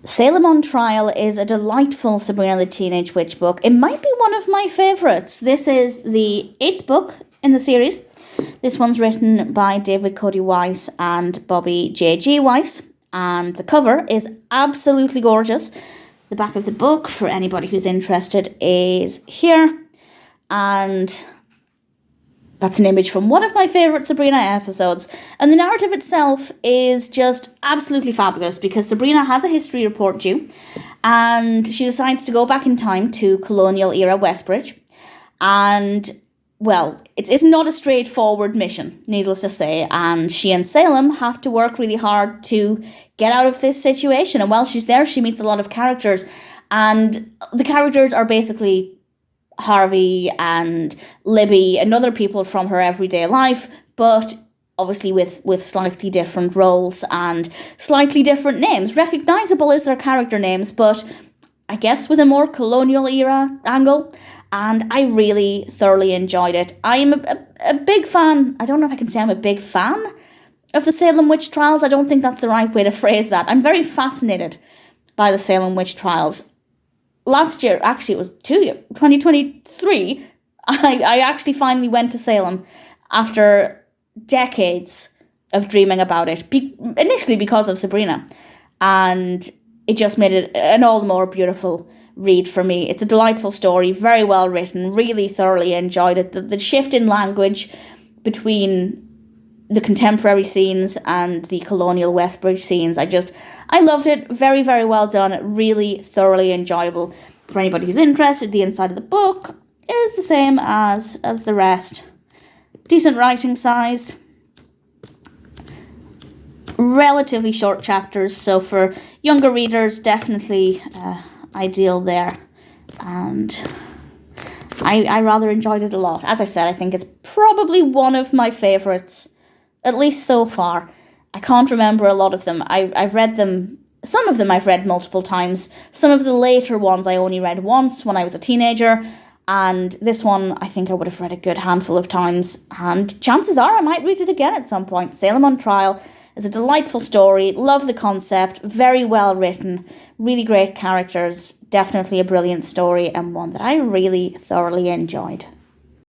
Salem on Trial is a delightful Sabrina the Teenage Witch book. It might be one of my favourites. This is the 8th book in the series. This one's written by David Cody Weiss and Bobbi J.G. Weiss, and the cover is absolutely gorgeous. The back of the book, for anybody who's interested, is here, and that's an image from one of my favourite Sabrina episodes. And the narrative itself is just absolutely fabulous because Sabrina has a history report due and she decides to go back in time to colonial era Westbridge. And, well, it's not a straightforward mission, needless to say. And she and Salem have to work really hard to get out of this situation. And while she's there, she meets a lot of characters. And the characters are basically Harvey and Libby and other people from her everyday life, but obviously with slightly different roles and slightly different names. Recognisable as their character names, but I guess with a more colonial era angle. And I really thoroughly enjoyed it. I'm a big fan. I don't know if I can say I'm a big fan of the Salem Witch Trials. I don't think that's the right way to phrase that. I'm very fascinated by the Salem Witch Trials. Last year, actually it was 2023, I actually finally went to Salem after decades of dreaming about it, initially because of Sabrina, and it just made it an all the more beautiful read for me. It's a delightful story, very well written, really thoroughly enjoyed it. The shift in language between the contemporary scenes and the colonial Westbridge scenes, I loved it. Very, very well done. Really thoroughly enjoyable. For anybody who's interested, the inside of the book is the same as the rest. Decent writing size. Relatively short chapters, so for younger readers, definitely ideal there. And I rather enjoyed it a lot. As I said, I think it's probably one of my favourites, at least so far. I can't remember a lot of them. I've read them, some of them I've read multiple times. Some of the later ones I only read once when I was a teenager. And this one, I think I would have read a good handful of times. And chances are I might read it again at some point. Salem on Trial is a delightful story. Love the concept. Very well written. Really great characters. Definitely a brilliant story and one that I really thoroughly enjoyed.